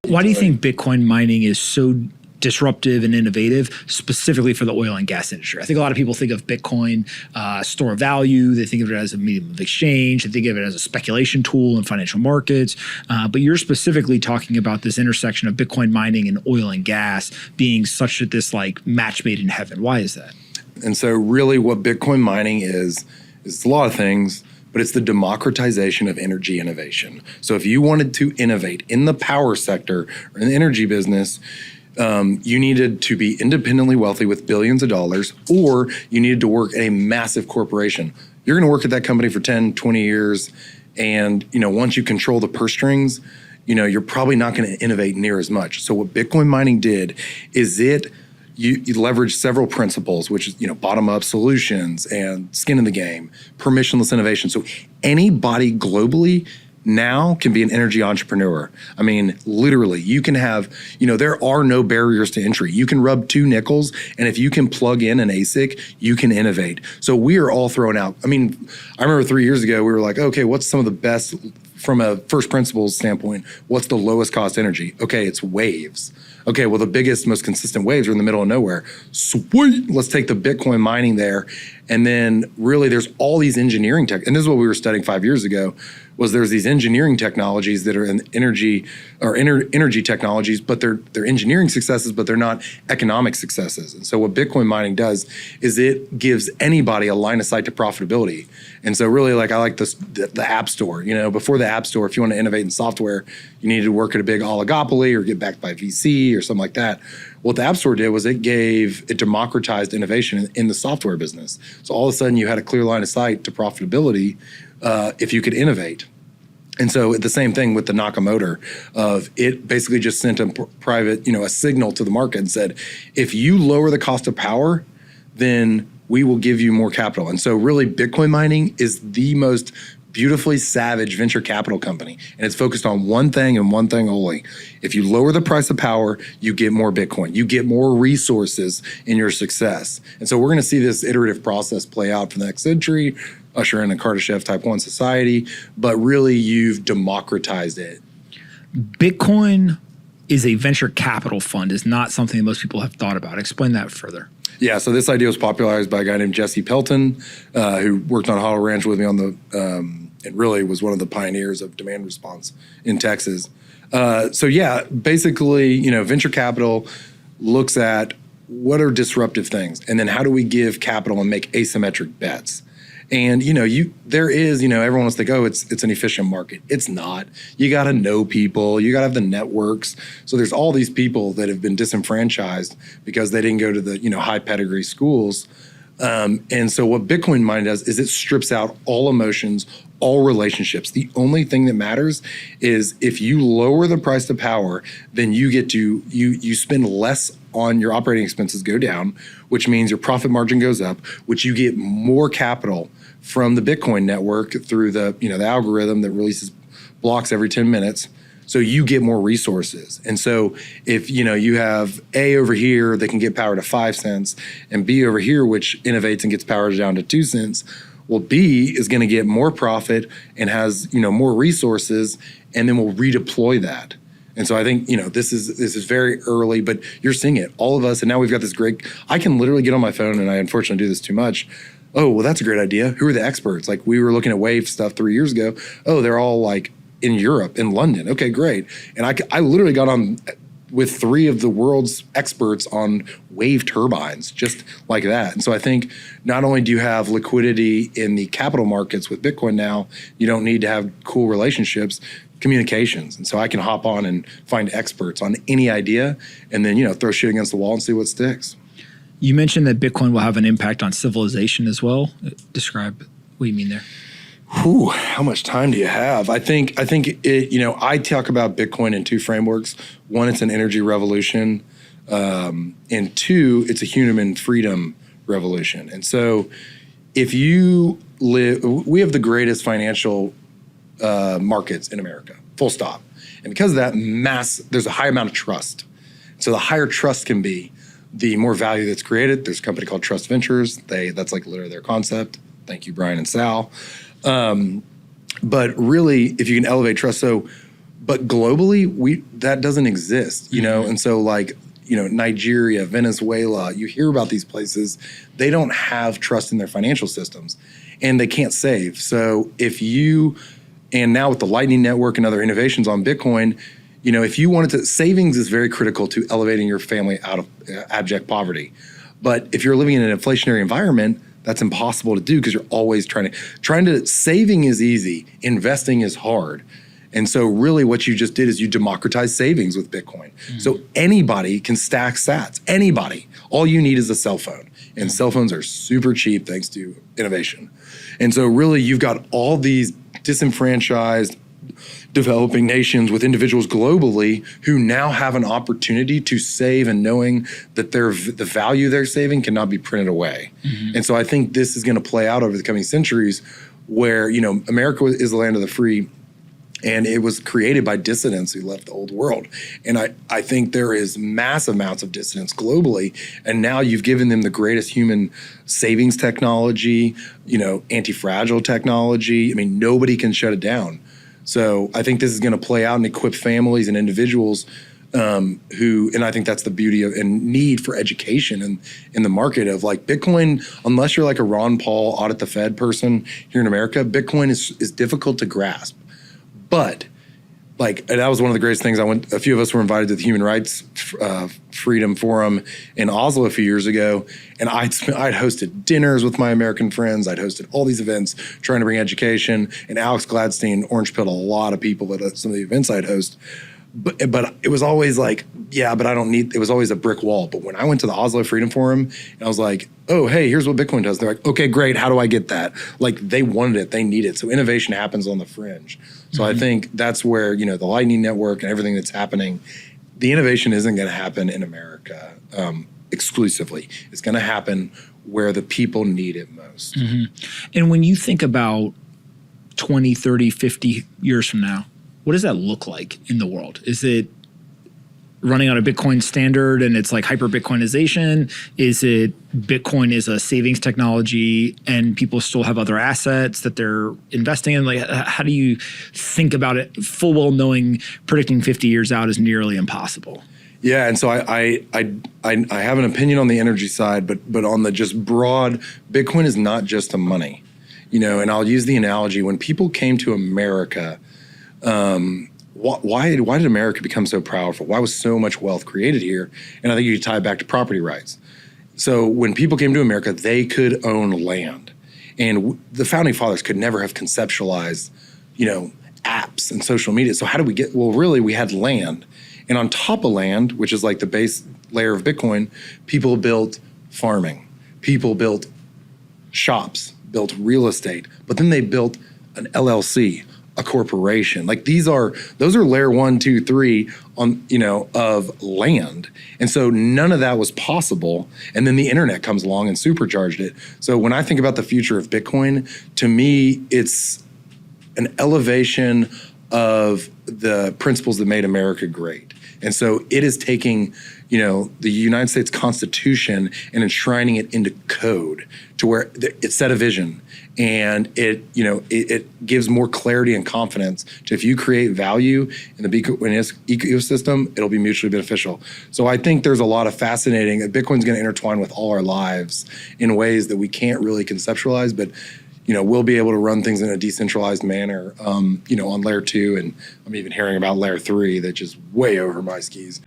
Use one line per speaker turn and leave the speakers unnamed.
Why do you think Bitcoin mining is so disruptive and innovative, specifically for the oil and gas industry? I think a lot of people think of Bitcoin store of value. They think of it as a medium of exchange. They think of it as a speculation tool in financial markets. But you're specifically talking about this intersection of Bitcoin mining and oil and gas being such that this like match made in heaven. Why is that?
And so really what Bitcoin mining is a lot of things, but it's the democratization of energy innovation. So if you wanted to innovate in the power sector or in the energy business, you needed to be independently wealthy with billions of dollars, or you needed to work at a massive corporation. You're going to work at that company for 10, 20 years. And, once you control the purse strings, you're probably not going to innovate near as much. So what Bitcoin mining did is you leverage several principles, which is, bottom-up solutions and skin in the game, permissionless innovation. So anybody globally now can be an energy entrepreneur. I mean, literally, you can have, there are no barriers to entry. You can rub 2 nickels, and if you can plug in an ASIC, you can innovate. So we are all thrown out. I mean, I remember 3 years ago, we were like, okay, what's some of the best, from a first principles standpoint, what's the lowest cost energy? Okay, it's waves. Okay, well, the biggest, most consistent waves are in the middle of nowhere. Sweet, let's take the Bitcoin mining there. And then really there's all these engineering tech, and this is what we were studying 5 years ago, was there's these engineering technologies that are in energy or energy technologies, but they're engineering successes, but they're not economic successes. And so what Bitcoin mining does is it gives anybody a line of sight to profitability. And so really, like, I like the App Store. Before the App Store, if you want to innovate in software, you needed to work at a big oligopoly or get backed by VC or something like that. What the App Store did was it democratized innovation in the software business. So all of a sudden you had a clear line of sight to profitability if you could innovate. And so the same thing with the Nakamoto of it basically just sent a signal to the market and said, if you lower the cost of power, then we will give you more capital. And so really Bitcoin mining is the most beautifully savage venture capital company. And it's focused on one thing and one thing only. If you lower the price of power, you get more Bitcoin. You get more resources in your success. And so we're going to see this iterative process play out for the next century, usher in a Kardashev type 1 society, but really you've democratized it.
Bitcoin is a venture capital fund, is not something that most people have thought about. Explain that further.
Yeah, so this idea was popularized by a guy named Jesse Pelton, who worked on Hollow Ranch with me on and really was one of the pioneers of demand response in Texas. Basically, venture capital looks at what are disruptive things, and then how do we give capital and make asymmetric bets. And everyone wants to think, oh, it's an efficient market. It's not. You got to know people. You got to have the networks. So there's all these people that have been disenfranchised because they didn't go to the high pedigree schools. And so what Bitcoin mining does is it strips out all emotions, all relationships. The only thing that matters is if you lower the price of power, then you get to you spend less on your operating expenses go down, which means your profit margin goes up, which you get more capital from the Bitcoin network through the algorithm that releases blocks every 10 minutes. So you get more resources. And so if you have A over here that can get power to 5 cents and B over here, which innovates and gets power down to 2 cents, well, B is going to get more profit and has more resources, and then we'll redeploy that. And so I think this is very early, but you're seeing it, all of us, and now we've got this great. I can literally get on my phone, and I unfortunately do this too much. Oh, well, that's a great idea. Who are the experts? Like we were looking at wave stuff 3 years ago. Oh, they're all like in Europe, in London. Okay, great. And I literally got on with 3 of the world's experts on wave turbines, just like that. And so I think not only do you have liquidity in the capital markets with Bitcoin now, you don't need to have cool relationships, communications. And so I can hop on and find experts on any idea and then, throw shit against the wall and see what sticks.
You mentioned that Bitcoin will have an impact on civilization as well. Describe what you mean there.
Whew, how much time do you have? I think it, I talk about Bitcoin in 2 frameworks. One, it's an energy revolution. And 2, it's a human freedom revolution. And so if you we have the greatest financial markets in America, full stop. And because of that there's a high amount of trust. So the higher trust can be, the more value that's created. There's a company called Trust Ventures. That's like literally their concept. Thank you, Brian and Sal. But really, if you can elevate trust, so But globally, that doesn't exist, you know? And so like, Nigeria, Venezuela, you hear about these places, they don't have trust in their financial systems and they can't save. So and now with the Lightning Network and other innovations on Bitcoin, if you wanted to, savings is very critical to elevating your family out of abject poverty. But if you're living in an inflationary environment, that's impossible to do because you're always saving is easy, investing is hard. And so really what you just did is you democratize savings with Bitcoin. So anybody can stack sats, anybody. All you need is a cell phone. And cell phones are super cheap thanks to innovation. And so really you've got all these disenfranchised developing nations with individuals globally who now have an opportunity to save and knowing that the value they're saving cannot be printed away. And so I think this is going to play out over the coming centuries where, America is the land of the free. And it was created by dissidents who left the old world. And I think there is massive amounts of dissidents globally. And now you've given them the greatest human savings technology, anti-fragile technology. I mean, nobody can shut it down. So I think this is going to play out and equip families and individuals and I think that's the beauty of and need for education in the market of like Bitcoin, unless you're like a Ron Paul audit the Fed person here in America, Bitcoin is difficult to grasp. But and that was one of the greatest things. A few of us were invited to the Human Rights Freedom Forum in Oslo a few years ago, and I'd hosted dinners with my American friends. I'd hosted all these events trying to bring education, and Alex Gladstein orange-pilled a lot of people at some of the events I'd host. But it was always like, yeah, but I don't need, it was always a brick wall. But when I went to the Oslo Freedom Forum and I was like, oh, hey, here's what Bitcoin does. They're like, okay, great. How do I get that? Like they wanted it, they need it. So innovation happens on the fringe. So I think that's where, the Lightning Network and everything that's happening, the innovation isn't going to happen in America exclusively. It's going to happen where the people need it most.
And when you think about 20, 30, 50 years from now, what does that look like in the world? Is it running on a Bitcoin standard and it's like hyper Bitcoinization? Is it Bitcoin is a savings technology and people still have other assets that they're investing in? Like, how do you think about it full well knowing predicting 50 years out is nearly impossible?
Yeah, and so I have an opinion on the energy side, but on the just broad, Bitcoin is not just a money, and I'll use the analogy when people came to America. Why did America become so powerful? Why was so much wealth created here? And I think you tie it back to property rights. So when people came to America, they could own land. And the founding fathers could never have conceptualized, apps and social media. So how did we get, well, really we had land. And on top of land, which is like the base layer of Bitcoin, people built farming. People built shops, built real estate, but then they built an LLC, a corporation. Like those are layer 1, 2, 3 on, of land. And so none of that was possible. And then the internet comes along and supercharged it. So when I think about the future of Bitcoin, to me, it's an elevation of the principles that made America great. And so it is taking, the United States Constitution and enshrining it into code to where it set a vision and it gives more clarity and confidence to if you create value in the ecosystem, it'll be mutually beneficial. So I think there's a lot of fascinating, Bitcoin's going to intertwine with all our lives in ways that we can't really conceptualize, but we'll be able to run things in a decentralized manner, on layer 2, and I'm even hearing about layer 3, that's just way over my skis.